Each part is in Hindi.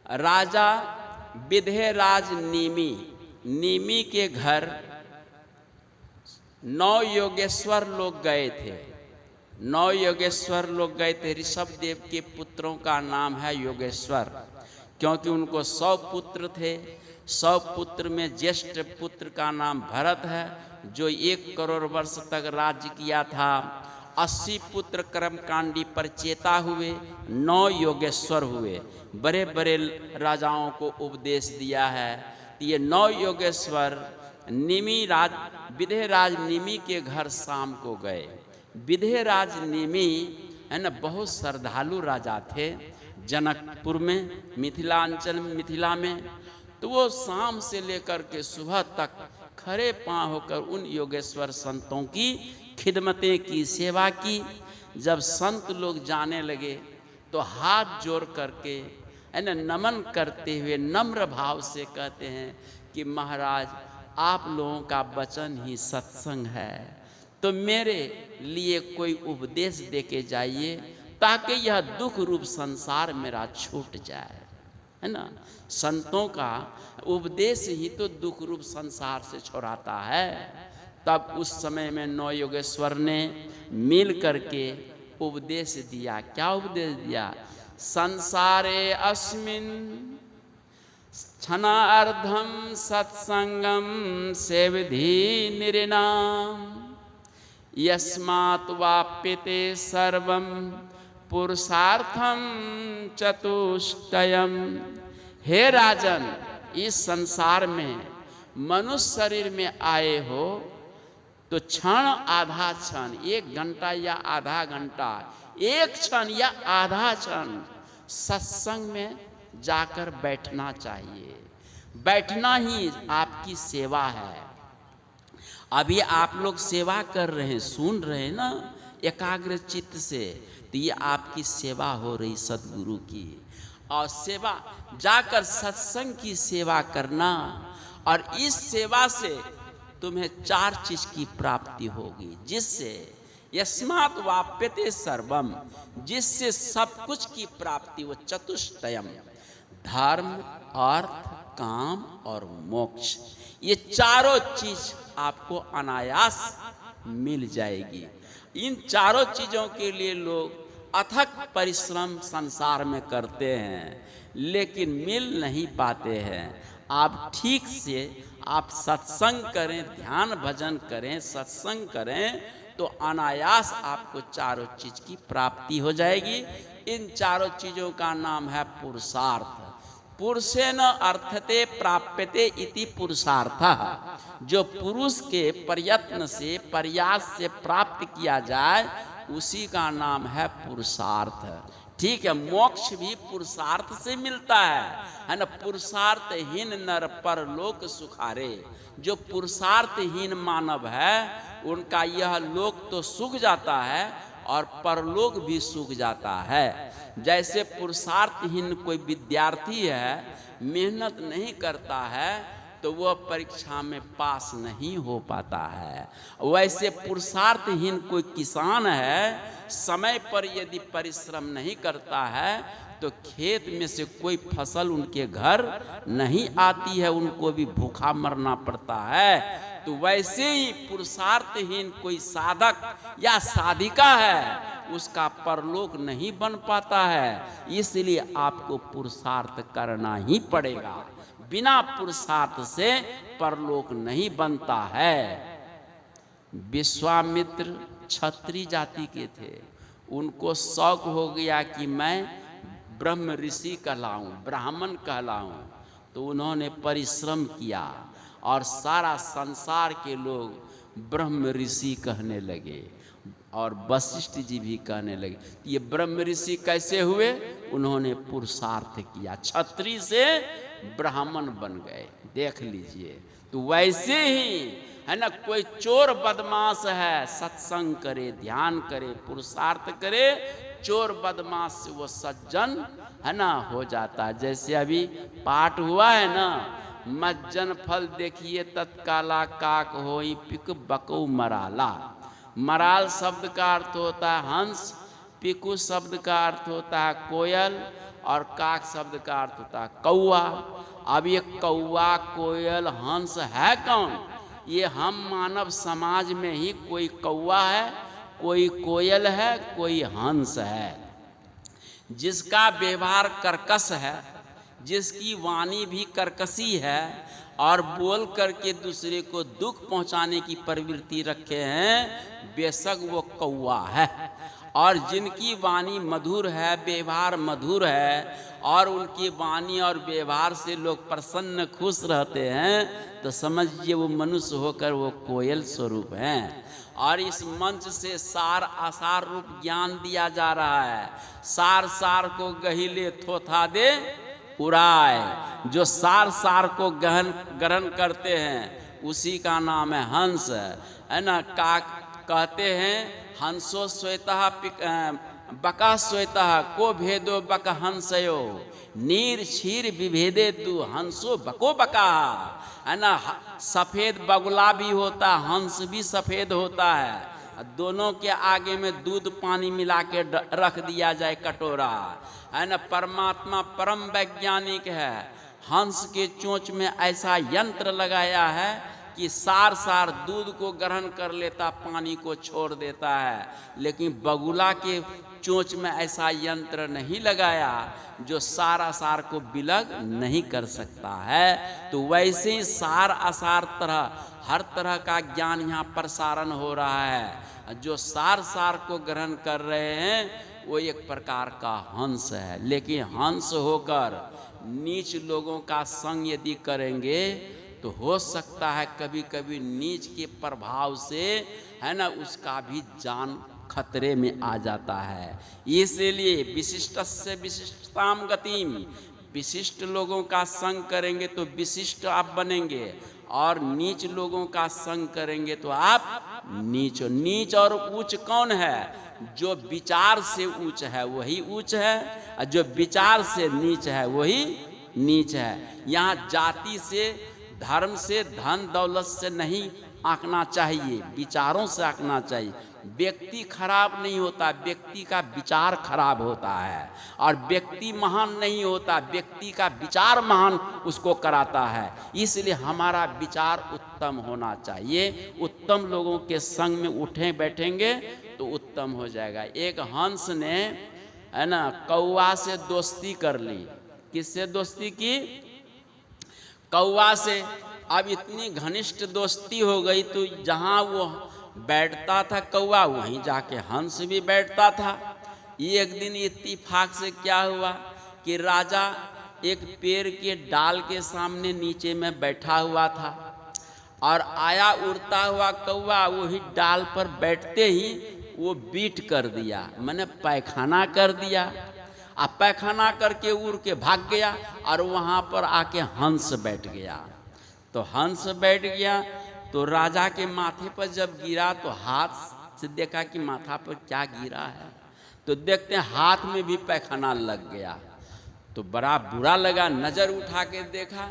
राजा विधेयराज नीमी, नीमी के घर 9 योगेश्वर लोग गए थे। 9 योगेश्वर लोग गए थे। ऋषभ देव के पुत्रों का नाम है योगेश्वर, क्योंकि उनको 100 पुत्र थे। 100 पुत्र में ज्येष्ठ पुत्र का नाम भरत है, जो 1 करोड़ वर्ष तक राज्य किया था। 80 पुत्र कर्मकांडी पर चेता हुए, 9 योगेश्वर हुए। बड़े बड़े राजाओं को उपदेश दिया है। तो ये 9 योगेश्वर विधेयराज नीमी के घर शाम को गए। विधेयराज नीमी है ना, बहुत श्रद्धालु राजा थे जनकपुर में, मिथिलांचल में, मिथिला में। तो वो शाम से लेकर के सुबह तक खड़े पांव होकर उन योगेश्वर संतों की खिदमतें की, सेवा की। जब संत लोग जाने लगे तो हाथ जोड़ करके है ना, नमन करते हुए नम्र भाव से कहते हैं कि महाराज, आप लोगों का वचन ही सत्संग है, तो मेरे लिए कोई उपदेश दे के जाइए, ताकि यह दुख रूप संसार मेरा छूट जाए। है ना, संतों का उपदेश ही तो दुख रूप संसार से छुड़ाता है। तब उस समय में 9 योगेश्वर ने मिल करके उपदेश दिया। क्या उपदेश दिया? संसारे अस्मिन् क्षणार्धम सत्संगम सेविधि निरिनाम, यस्मात् वाप्यते सर्वं पुरुषार्थम चतुष्टयम। हे राजन, इस संसार में मनुष्य शरीर में आए हो तो क्षण आधा क्षण, 1 घंटा या आधा घंटा, 1 क्षण या आधा क्षण सत्संग में जाकर बैठना चाहिए। बैठना ही आपकी सेवा है। अभी आप लोग सेवा कर रहे हैं, सुन रहे हैं ना एकाग्र चित्त से, तो ये आपकी सेवा हो रही सद्गुरु की। और सेवा जाकर सत्संग की सेवा करना, और इस सेवा से तुम्हें 4 चीज की प्राप्ति होगी, जिससे यस्मात् वाप्यते सर्वम, जिससे सब कुछ की प्राप्ति हो। चतुष्टयम, धर्म, अर्थ, काम और मोक्ष, ये चारों चीज आपको अनायास मिल जाएगी। इन चारों चीजों के लिए लोग अथक परिश्रम संसार में करते हैं, लेकिन मिल नहीं पाते हैं। आप ठीक से आप सत्संग करें, ध्यान भजन करें, सत्संग करें, तो अनायास आपको चारों चीज की प्राप्ति हो जाएगी। इन चारों चीजों का नाम है पुरुषार्थ। पुरुषेन अर्थते प्राप्यते इति पुरुषार्थ। जो पुरुष के प्रयत्न से, प्रयास से प्राप्त किया जाए, उसी का नाम है पुरुषार्थ। ठीक है, मोक्ष भी पुरुषार्थ से मिलता है ना। पुरुषार्थहीन नर परलोक सुखारे। जो पुरुषार्थहीन मानव है, उनका यह लोक तो सूख जाता है और परलोक भी सूख जाता है। जैसे पुरुषार्थहीन कोई विद्यार्थी है, मेहनत नहीं करता है, तो वह परीक्षा में पास नहीं हो पाता है। वैसे पुरुषार्थहीन कोई किसान है, समय पर यदि परिश्रम नहीं करता है, तो खेत में से कोई फसल उनके घर नहीं आती है, उनको भी भूखा मरना पड़ता है। तो वैसे ही पुरुषार्थहीन कोई साधक या साधिका है, उसका परलोक नहीं बन पाता है। इसलिए आपको पुरुषार्थ करना ही पड़ेगा। बिना पुरुषार्थ से परलोक नहीं बनता है। विश्वामित्र क्षत्रिय जाति के थे। उनको शौक हो गया कि मैं ब्रह्म ऋषि कहलाऊं, ब्राह्मण कहलाऊं। तो उन्होंने परिश्रम किया और सारा संसार के लोग ब्रह्म ऋषि कहने लगे, और वशिष्ठ जी भी कहने लगे। ये ब्रह्म ऋषि कैसे हुए? उन्होंने पुरुषार्थ किया, क्षत्रिय से ब्राह्मण बन गए। देख लीजिए। तो वैसे ही है ना, कोई चोर बदमाश है, सत्संग करे, ध्यान करे, पुरुषार्थ करे, चोर बदमाश से वो सज्जन है ना हो जाता है। जैसे अभी पाठ हुआ है ना, मज्जन फल देखिए तत्काला काक होई पिक बकऊ मराला। मराल शब्द का अर्थ होता है हंस, पिकू शब्द का अर्थ होता है कोयल, और काक शब्द का अर्थ होता है कौआ। अब ये कौआ, कोयल, हंस है कौन? ये हम मानव समाज में ही कोई कौआ है, कोई कोयल है, कोई हंस है। जिसका व्यवहार कर्कश है, जिसकी वाणी भी कर्कशी है और बोल करके दूसरे को दुख पहुंचाने की प्रवृत्ति रखे हैं, बेशक वो कौआ है। और जिनकी वाणी मधुर है, व्यवहार मधुर है और उनकी वाणी और व्यवहार से लोग प्रसन्न खुश रहते हैं, तो समझिए वो मनुष्य होकर वो कोयल स्वरूप हैं। और इस मंच से सार आसार रूप ज्ञान दिया जा रहा है। सार सार को गहिले थोथा दे उड़ाए। जो सार सार को ग्रहण करते हैं उसी का नाम है हंस, है ना। काक कहते हैं हंसो श्वेतः बका श्वेतः को भेदो बक हंसयो नीर क्षीर विभेदे तू हंसो बको बका, है ना। सफ़ेद बगुला भी होता, हंस भी सफ़ेद होता है। दोनों के आगे में दूध पानी मिला के रख दिया जाए कटोरा, है ना। परमात्मा परम वैज्ञानिक है। हंस के चोंच में ऐसा यंत्र लगाया है कि सार सार दूध को ग्रहण कर लेता, पानी को छोड़ देता है। लेकिन बगुला के चोंच में ऐसा यंत्र नहीं लगाया जो सारा सार को विलग नहीं कर सकता है। तो वैसे ही सार आसार तरह हर तरह का ज्ञान यहाँ प्रसारण हो रहा है। जो सार सार को ग्रहण कर रहे हैं वो एक प्रकार का हंस है। लेकिन हंस होकर नीच लोगों का संग यदि करेंगे तो हो सकता है कभी कभी नीच के प्रभाव से, है ना, उसका भी जान खतरे में आ जाता है। इसलिए विशिष्टस्य विशिष्टताम गतिम, विशिष्ट लोगों का संग करेंगे तो विशिष्ट आप बनेंगे और नीच लोगों का संग करेंगे तो आप नीच। नीच और ऊंच कौन है? जो विचार से ऊंच है वही ऊंच है, और जो विचार से नीच है वही नीच है। यहाँ जाति से, धर्म से, धन दौलत से नहीं आंकना चाहिए, विचारों से आंकना चाहिए। व्यक्ति खराब नहीं होता, व्यक्ति का विचार खराब होता है। और व्यक्ति महान नहीं होता, व्यक्ति का विचार महान उसको कराता है। इसलिए हमारा विचार उत्तम होना चाहिए। उत्तम लोगों के संग में उठे बैठेंगे तो उत्तम हो जाएगा। एक हंस ने, है ना, कौआ से दोस्ती कर ली। किससे दोस्ती की? कौआ से। अब इतनी घनिष्ठ दोस्ती हो गई तो जहाँ वो बैठता था कौआ, वहीं जाके हंस भी बैठता था। एक दिन इत्तेफाक से क्या हुआ कि राजा एक पेड़ के डाल के सामने नीचे में बैठा हुआ था और आया उड़ता हुआ कौआ, वही डाल पर बैठते ही वो बीट कर दिया, मैंने पैखाना कर दिया। अब पैखाना करके उड़ के भाग गया और वहाँ पर आके हंस बैठ गया। तो हंस बैठ गया तो राजा के माथे पर जब गिरा तो हाथ से देखा कि माथा पर क्या गिरा है, तो देखते हैं हाथ में भी पैखाना लग गया। तो बड़ा बुरा लगा, नजर उठा के देखा,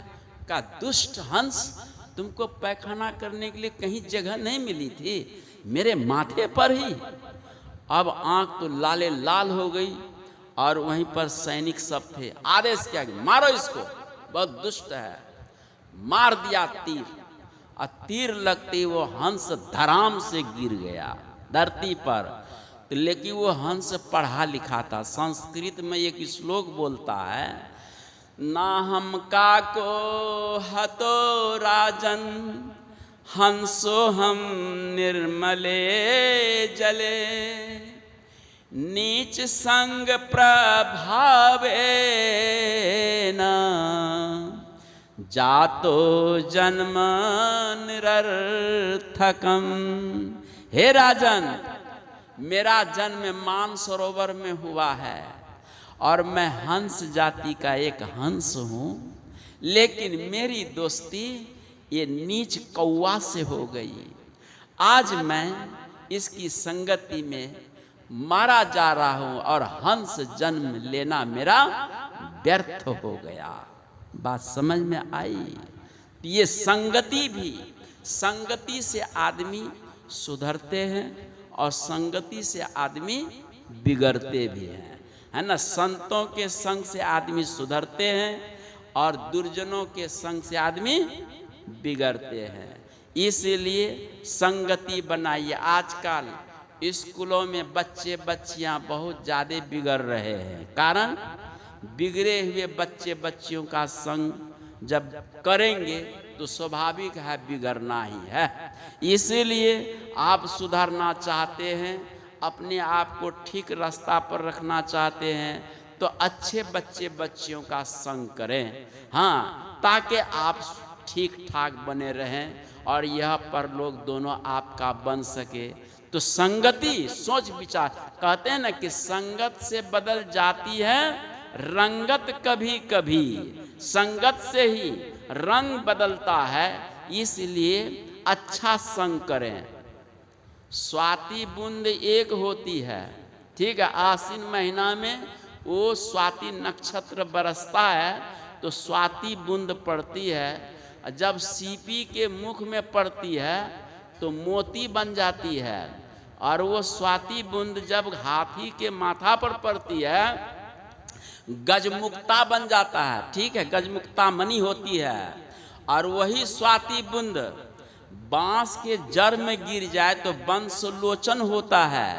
का दुष्ट हंस, तुमको पैखाना करने के लिए कहीं जगह नहीं मिली थी, मेरे माथे पर ही। अब आंख तो लाले लाल हो गई और वहीं पर सैनिक सब थे। आदेश किया, मारो इसको, बहुत दुष्ट है। मार दिया तीर, और तीर लगते वो हंस धराम से गिर गया धरती पर। तो लेकिन वो हंस पढ़ा लिखा था। संस्कृत में एक श्लोक बोलता है, ना हम का को हतो राजन हंसो हम निर्मले जले नीच संग प्रभावे न जातो जन्म निरर्थकम। हे राजन, मेरा जन्म मानसरोवर में हुआ है और मैं हंस जाति का एक हंस हूँ, लेकिन मेरी दोस्ती ये नीच कौआ से हो गई। आज मैं इसकी संगति में मारा जा रहा हूँ और हंस जन्म लेना मेरा व्यर्थ हो गया। बात समझ में आई? ये संगति भी, संगति से आदमी सुधरते हैं और संगति से आदमी बिगड़ते भी हैं, है ना। संतों के संग से आदमी सुधरते हैं और दुर्जनों के संग से आदमी बिगड़ते हैं। इसीलिए संगति बनाइए। आजकल स्कूलों में बच्चे बच्चियां बहुत ज़्यादा बिगड़ रहे हैं। कारण, बिगड़े हुए बच्चे बच्चियों का संग जब करेंगे तो स्वाभाविक है बिगड़ना ही है। इसीलिए आप सुधरना चाहते हैं, अपने आप को ठीक रास्ता पर रखना चाहते हैं, तो अच्छे बच्चे बच्चियों का संग करें। हाँ, ताकि आप ठीक ठाक बने रहें और यह परलोक दोनों आपका बन सके। तो संगति, सोच विचार, कहते हैं ना कि संगत से बदल जाती है रंगत कभी कभी, संगत से ही रंग बदलता है। इसलिए अच्छा संग करें। स्वाति बूंद एक होती है, ठीक है। आश्विन महीना में वो स्वाति नक्षत्र बरसता है तो स्वाति बूंद पड़ती है। जब सीपी के मुख में पड़ती है तो मोती बन जाती है, और वो स्वाति बूंद जब हाथी के माथा पर पड़ती है गजमुक्ता बन जाता है, ठीक है। गजमुक्ता मणि होती है। और वही स्वाति बूंद बांस के जड़ में गिर जाए तो वंशलोचन होता है,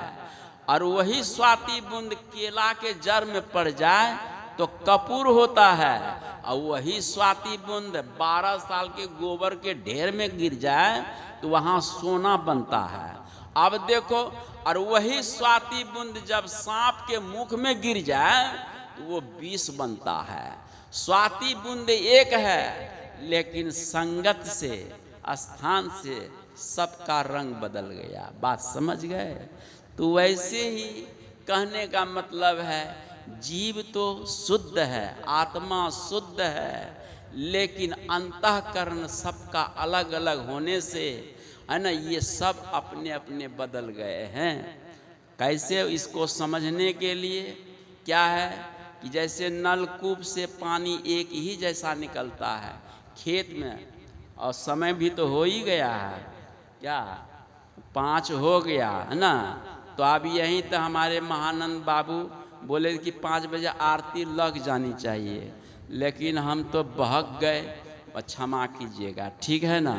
और वही स्वाति बूंद केला के जड़ में पड़ जाए तो कपूर होता है, और वही स्वाति बूंद 12 साल के गोबर के ढेर में गिर जाए तो वहाँ सोना बनता है। अब देखो, और वही स्वाति बूंद जब सांप के मुख में गिर जाए तो वो विष बनता है। स्वाति बूंद एक है, लेकिन संगत से, स्थान से सबका रंग बदल गया। बात समझ गए? तो वैसे ही कहने का मतलब है, जीव तो शुद्ध है, आत्मा शुद्ध है, लेकिन अंतःकरण सबका अलग अलग होने से, है ना, ये सब अपने अपने बदल गए हैं। कैसे? इसको समझने के लिए क्या है कि जैसे नलकूप से पानी एक ही जैसा निकलता है खेत में, और समय भी तो हो ही गया है, क्या 5 हो गया है ना। तो अब यहीं तो हमारे महानंद बाबू बोले कि 5 बजे आरती लग जानी चाहिए, लेकिन हम तो बहक गए, क्षमा कीजिएगा, ठीक है ना।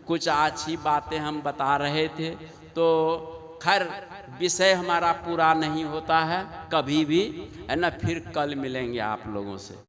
कुछ अच्छी बातें हम बता रहे थे, तो खैर विषय हमारा पूरा नहीं होता है कभी भी, है ना। फिर कल मिलेंगे आप लोगों से।